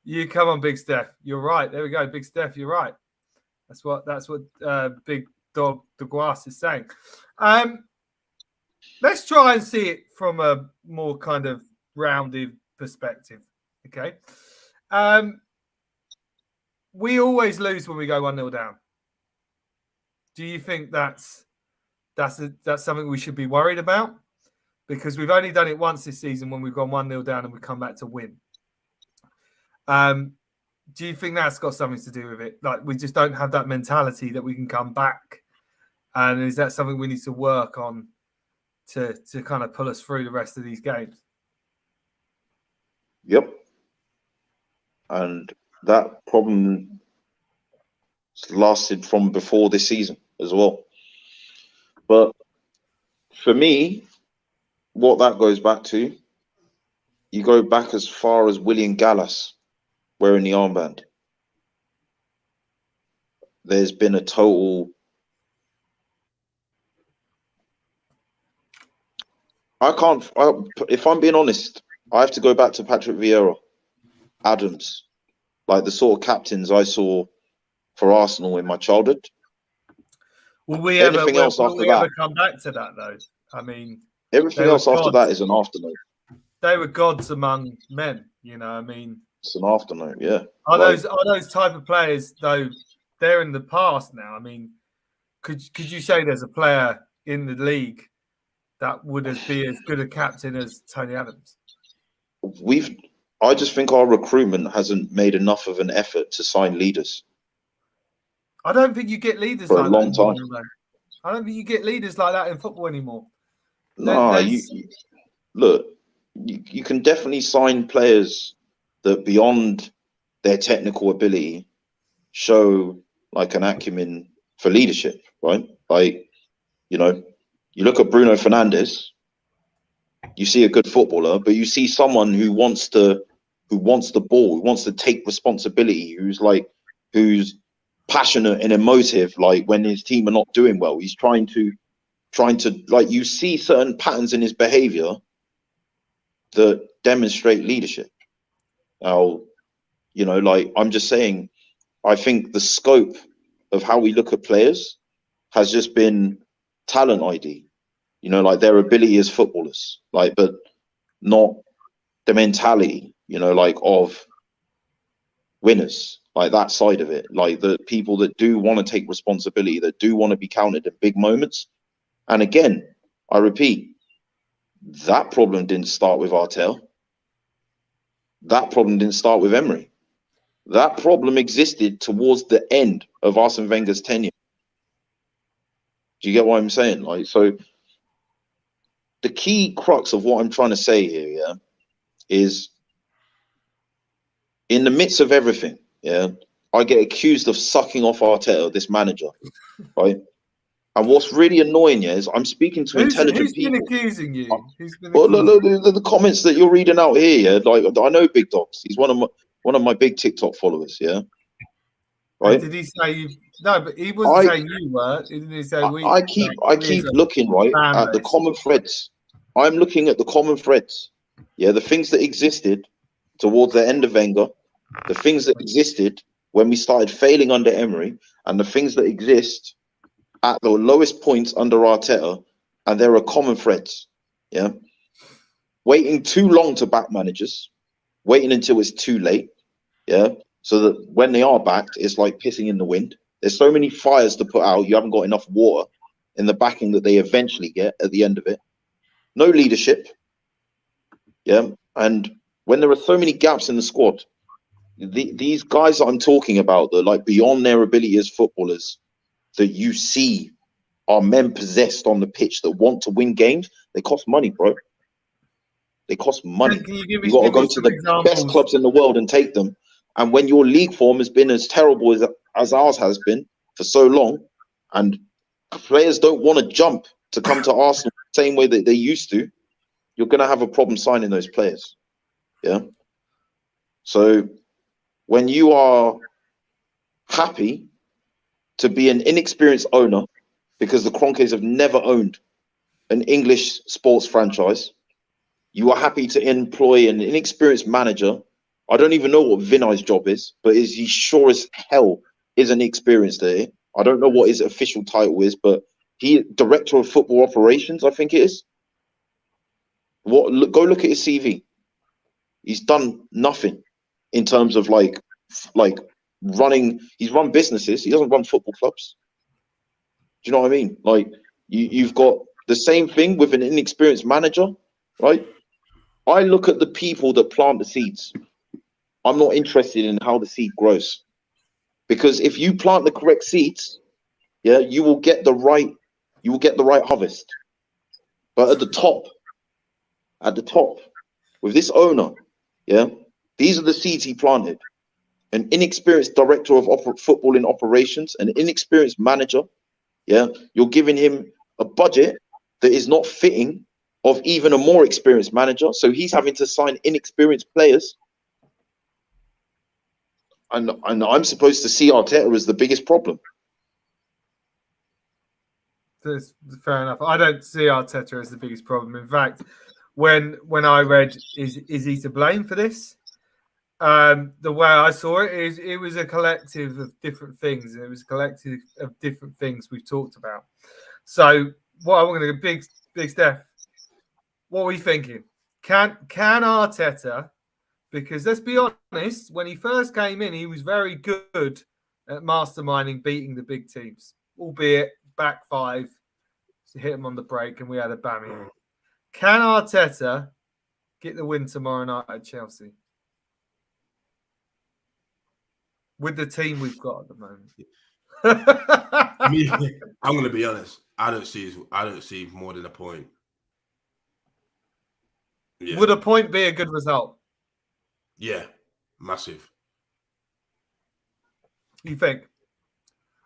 Speaker 1: You come on, Big Steph. You're right. There we go. Big Steph, you're right. That's what Big Dog DeGuas is saying. Let's try and see it from a more kind of rounded perspective. Okay. We always lose when we go 1-0 down. Do you think that's something we should be worried about? Because we've only done it once this season when we've gone 1-0 down and we come back to win. Do you think that's got something to do with it? Like, we just don't have that mentality that we can come back. And is that something we need to work on to kind of pull us through the rest of these games?
Speaker 3: Yep. And that problem lasted from before this season as well. But for me, what that goes back to, you go back as far as William Gallas wearing the armband. There's been a total... if I'm being honest, I have to go back to Patrick Vieira, Adams, like the sort of captains I saw for Arsenal in my childhood.
Speaker 1: Will we ever come back to that, though? I mean...
Speaker 3: Everything else after that is an afternoon.
Speaker 1: They were gods among men, you know. I mean,
Speaker 3: it's an afternoon, yeah.
Speaker 1: Are those type of players, though? They're in the past now. I mean, could you say there's a player in the league that would be as good a captain as Tony Adams?
Speaker 3: I just think our recruitment hasn't made enough of an effort to sign leaders.
Speaker 1: I don't think you get leaders
Speaker 3: for
Speaker 1: like
Speaker 3: a long
Speaker 1: that
Speaker 3: time.
Speaker 1: Anymore. I don't think you get leaders like that in football anymore.
Speaker 3: No, you can definitely sign players that beyond their technical ability show like an acumen for leadership, right? Like, you know, you look at Bruno Fernandes, you see a good footballer, but you see someone who wants the ball, who wants to take responsibility, who's passionate and emotive. Like when his team are not doing well, he's trying to like, you see certain patterns in his behavior that demonstrate leadership. Now, you know, like I'm just saying, I think the scope of how we look at players has just been talent ID, you know, like their ability as footballers, like, but not the mentality, you know, like of winners, like that side of it, like the people that do want to take responsibility, that do want to be counted in big moments. And again, I repeat, that problem didn't start with Arteta. That problem didn't start with Emery. That problem existed towards the end of Arsene Wenger's tenure. Do you get what I'm saying? Like, so the key crux of what I'm trying to say here, yeah, is in the midst of everything, yeah, I get accused of sucking off Arteta, this manager, right? And what's really annoying, yeah, is I'm speaking to intelligent people.
Speaker 1: Who's been accusing you? Who's been
Speaker 3: Well,
Speaker 1: accusing
Speaker 3: the comments that you're reading out here, yeah, like I know Big Dogs. He's one of my big TikTok followers, yeah. Right?
Speaker 1: Did he say you? No, but he wasn't saying you were. Didn't he say we?
Speaker 3: I keep looking right at the common threads. I'm looking at the common threads. Yeah, the things that existed towards the end of Wenger, the things that existed when we started failing under Emery, and the things that exist at the lowest points under Arteta, and there are common threads. Yeah, waiting too long to back managers, waiting until it's too late. Yeah, so that when they are backed, it's like pissing in the wind. There's so many fires to put out, you haven't got enough water in the backing that they eventually get at the end of it. No leadership. Yeah. And when there are so many gaps in the squad, these guys that I'm talking about, that like beyond their ability as footballers, that you see are men possessed on the pitch that want to win games, they cost money, bro. They cost money. You got to go to the best clubs in the world and take them. And when your league form has been as terrible as ours has been for so long, and players don't want to jump to come to Arsenal the same way that they used to, you're going to have a problem signing those players. Yeah. So when you are happy to be an inexperienced owner, because the Kroenkes have never owned an English sports franchise, you are happy to employ an inexperienced manager. I don't even know what Vinay's job is, but he sure as hell isn't experienced there. I don't know what his official title is, but he director of football operations, I think it is. Go look at his CV. He's done nothing in terms of like running. He's run businesses. He doesn't run football clubs. Do you know what I mean? Like you've got the same thing with an inexperienced manager, right? I look at the people that plant the seeds. I'm not interested in how the seed grows, because if you plant the correct seeds, yeah, you will get the right harvest. But at the top, with this owner, yeah, these are the seeds he planted. An inexperienced director of football in operations, an inexperienced manager, yeah, you're giving him a budget that is not fitting of even a more experienced manager. So he's having to sign inexperienced players. And I'm supposed to see Arteta as the biggest problem.
Speaker 1: That's fair enough. I don't see Arteta as the biggest problem. In fact, when I read is he to blame for this? The way I saw it is it was a collective of different things, and it was a collective of different things we've talked about. So what I'm going to Big Steph, what are we thinking? Can Arteta? Because let's be honest, when he first came in, he was very good at masterminding beating the big teams, albeit back five, hit him on the break, and we had a bammy. Can Arteta get the win tomorrow night at Chelsea with the team we've got at the moment?
Speaker 2: I'm going to be honest. I don't see more than a point.
Speaker 1: Yeah. Would a point be a good result?
Speaker 2: Yeah. Massive.
Speaker 1: You think?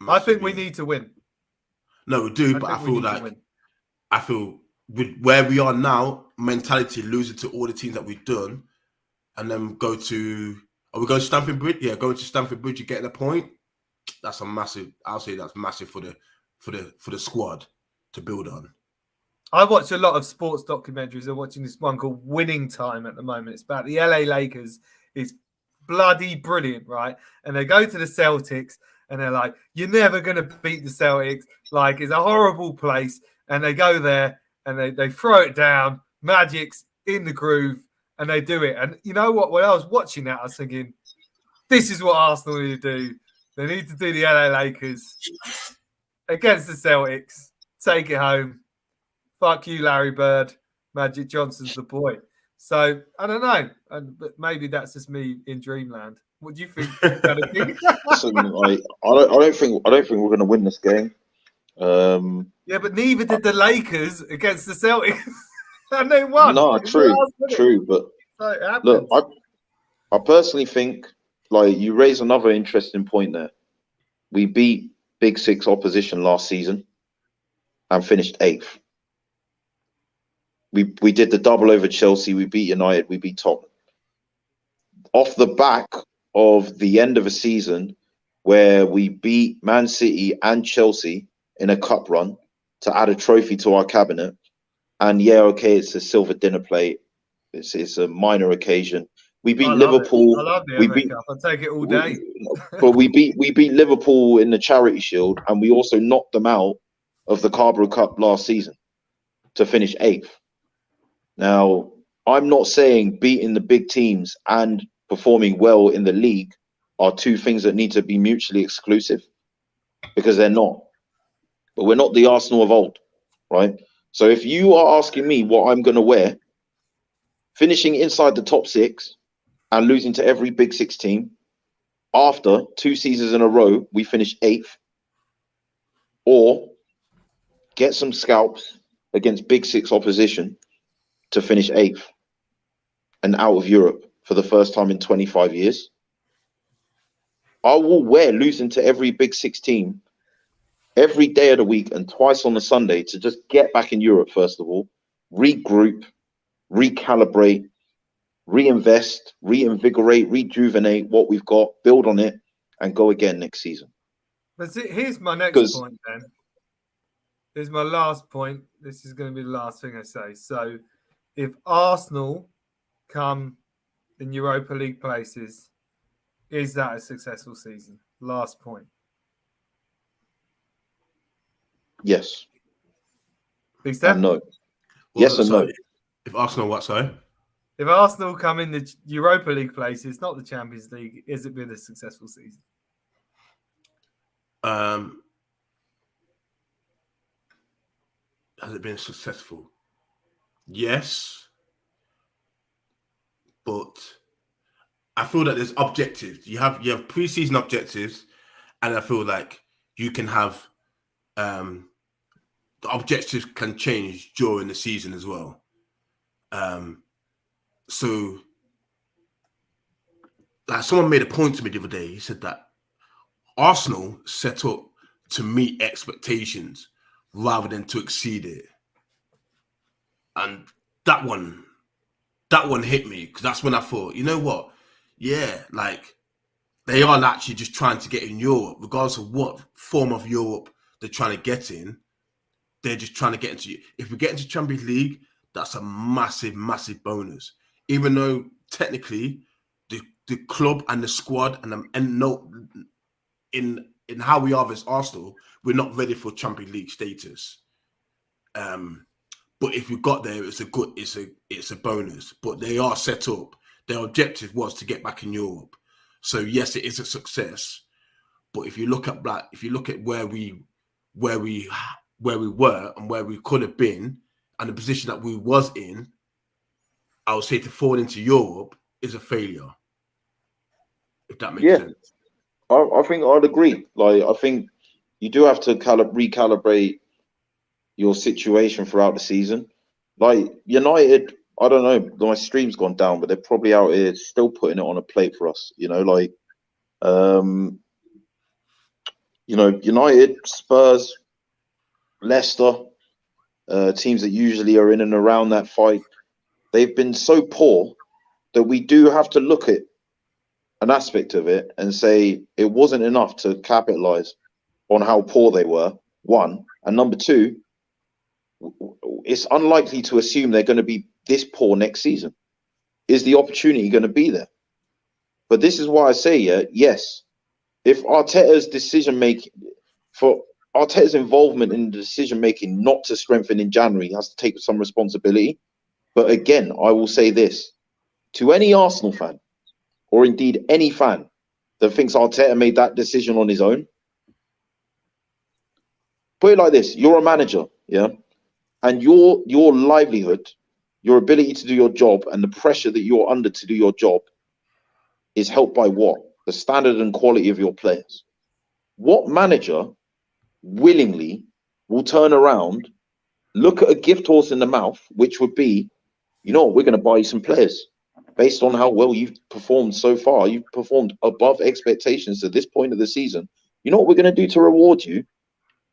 Speaker 2: Massive,
Speaker 1: I think we
Speaker 2: yeah.
Speaker 1: need to win.
Speaker 2: No, we do, but I feel with where we are now, mentality losing to all the teams that we've done, and then are we going to Stamford Bridge? Yeah, going to Stamford Bridge, you get the point. That's a massive. I'll say that's massive for the squad to build on.
Speaker 1: I watch a lot of sports documentaries. I'm watching this one called Winning Time at the moment. It's about the LA Lakers. It's bloody brilliant, right? And they go to the Celtics and they're like, you're never going to beat the Celtics. Like, it's a horrible place. And they go there and they throw it down. Magic's in the groove and they do it. And you know what? When I was watching that, I was thinking, this is what Arsenal need to do. They need to do the LA Lakers against the Celtics. Take it home. Fuck you, Larry Bird. Magic Johnson's the boy. So I don't know, but maybe that's just me in dreamland. What do you think?
Speaker 3: Listen, I don't think we're going to win this game.
Speaker 1: Yeah, but neither did the Lakers against the Celtics, and they won.
Speaker 3: No, true. But
Speaker 1: so
Speaker 3: look, I personally think, like, you raise another interesting point there. We beat Big Six opposition last season and finished 8th. We did the double over Chelsea. We beat United. We beat Tottenham. Off the back of the end of a season where we beat Man City and Chelsea in a cup run to add a trophy to our cabinet. And yeah, okay, it's a silver dinner plate. It's a minor occasion. We beat Liverpool.
Speaker 1: I love the FA Cup. I'll take it all day.
Speaker 3: But we beat Liverpool in the Charity Shield, and we also knocked them out of the Carabao Cup last season to finish 8th. Now, I'm not saying beating the big teams and performing well in the league are two things that need to be mutually exclusive, because they're not. But we're not the Arsenal of old, right? So if you are asking me what I'm going to wear, finishing inside the top 6 and losing to every Big Six team, after 2 seasons in a row, we finish 8th, or get some scalps against Big Six opposition to finish 8th and out of Europe for the first time in 25 years. I will wear losing to every Big Six team every day of the week and twice on the Sunday to just get back in Europe, first of all, regroup, recalibrate, reinvest, reinvigorate, rejuvenate what we've got, build on it, and go again next season.
Speaker 1: But here's my next point, then. Here's my last point. This is going to be the last thing I say. So, if Arsenal come in Europa League places, is that a successful season? Last point.
Speaker 3: Yes.
Speaker 1: Big Steph?
Speaker 3: And no. Yes and no.
Speaker 2: If Arsenal, what, sorry?
Speaker 1: If Arsenal come in the Europa League places, not the Champions League, is it been a successful season?
Speaker 2: Has it been successful? Yes. But I feel that there's objectives. You have pre-season objectives, and I feel like you can have the objectives can change during the season as well. So, like, someone made a point to me the other day. He said that Arsenal set up to meet expectations rather than to exceed it. And that one hit me, because that's when I thought, you know what? Yeah, like, they are actually just trying to get in Europe, regardless of what form of Europe they're trying to get in. They're just trying to get into. If we get into Champions League, that's a massive, massive bonus. Even though technically the club and the squad in how we are as Arsenal, we're not ready for Champions League status. But if we got there, it's a bonus. But they are set up. Their objective was to get back in Europe. So yes, it is a success. But if you look at where we were and where we could have been, and the position that we was in, I would say to fall into Europe is a failure. If that makes sense.
Speaker 3: I think I'd agree. Like, I think you do have to recalibrate your situation throughout the season. Like, United I don't know. My stream's gone down, but they're probably out here still putting it on a plate for us. You know, like, you know, United, Spurs, Leicester, teams that usually are in and around that fight. They've been so poor that we do have to look at an aspect of it and say it wasn't enough to capitalize on how poor they were, one. And number two, it's unlikely to assume they're going to be this poor next season. Is the opportunity going to be there? But this is why I say, yes, if Arteta's Arteta's involvement in the decision making not to strengthen in January, he has to take some responsibility. But again, I will say this to any Arsenal fan, or indeed any fan that thinks Arteta made that decision on his own. Put it like this: you're a manager, yeah, and your livelihood, your ability to do your job, and the pressure that you're under to do your job is helped by what? The standard and quality of your players. What manager willingly will turn around, look at a gift horse in the mouth, which would be, you know what, we're going to buy you some players based on how well you've performed so far. You've performed above expectations to this point of the season. You know what we're going to do to reward you?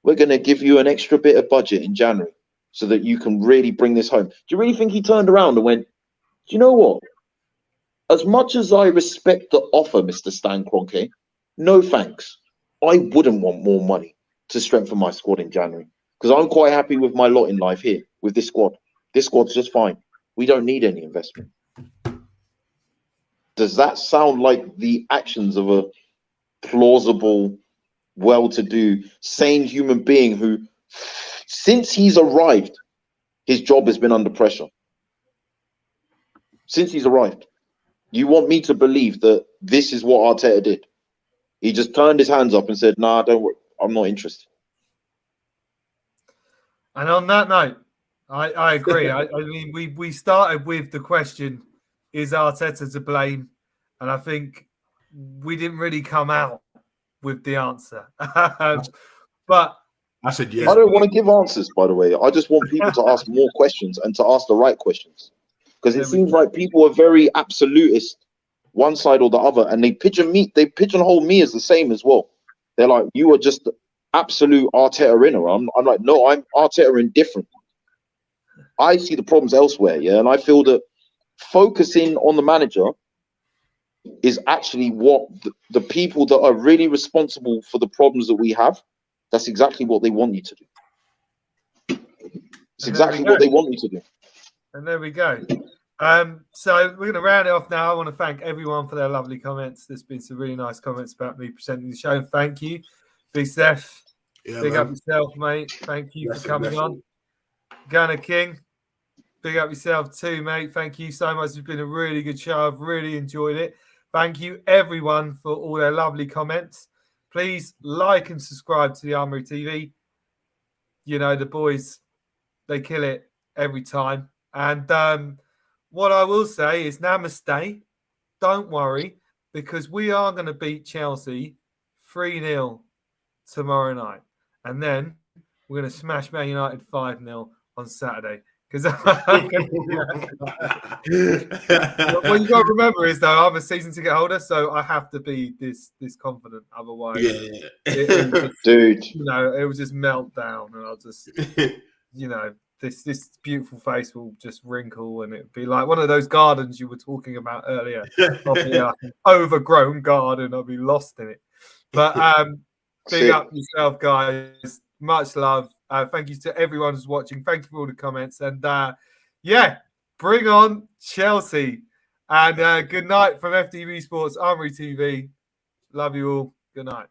Speaker 3: We're going to give you an extra bit of budget in January so that you can really bring this home. Do you really think he turned around and went, do you know what? As much as I respect the offer, Mr. Stan Kroenke, no thanks. I wouldn't want more money to strengthen my squad in January because I'm quite happy with my lot in life here with this squad. This squad's just fine. We don't need any investment. Does that sound like the actions of a plausible, well-to-do, sane human being who, since he's arrived, his job has been under pressure? Since he's arrived. You want me to believe that this is what Arteta did? He just turned his hands up and said, "Nah, don't worry, I'm not interested."
Speaker 1: And on that note, I agree. I mean, we started with the question, is Arteta to blame? And I think we didn't really come out with the answer. But
Speaker 2: I said yes.
Speaker 3: I don't want to give answers, by the way. I just want people to ask more questions and to ask the right questions. Because it seems like people are very absolutist, one side or the other, and they pigeonhole me as the same as well. They're like, you are just absolute Arteta inner. I'm like, no, I'm Arteta indifferent. I see the problems elsewhere, yeah, and I feel that focusing on the manager is actually what the people that are really responsible for the problems that we have, that's exactly what they want you to do. It's exactly what they want you to do.
Speaker 1: And there we go. So we're going to round it off now. I want to thank everyone for their lovely comments. There's been some really nice comments about me presenting the show. Thank you. Big Steph, big up yourself, mate. Thank you for coming on. GunnerKing, big up yourself too, mate. Thank you so much. It's been a really good show. I've really enjoyed it. Thank you, everyone, for all their lovely comments. Please like and subscribe to the Armory TV. You know, the boys, they kill it every time. And what I will say is namaste. Don't worry, because we are going to beat Chelsea 3-0 tomorrow night. And then we're going to smash Man United 5-0 on Saturday. Because what you got to remember is, though, I'm a season ticket holder, so I have to be this confident. Otherwise,
Speaker 3: dude,
Speaker 1: you know, it will just melt down, and I'll just, you know, this beautiful face will just wrinkle, and it'll be like one of those gardens you were talking about earlier. I'll be like an overgrown garden. I'll be lost in it. But big up yourself, guys. Much love. Thank you to everyone who's watching. Thank you for all the comments. And yeah, bring on Chelsea. And good night from FTV Sports Armory TV. Love you all. Good night.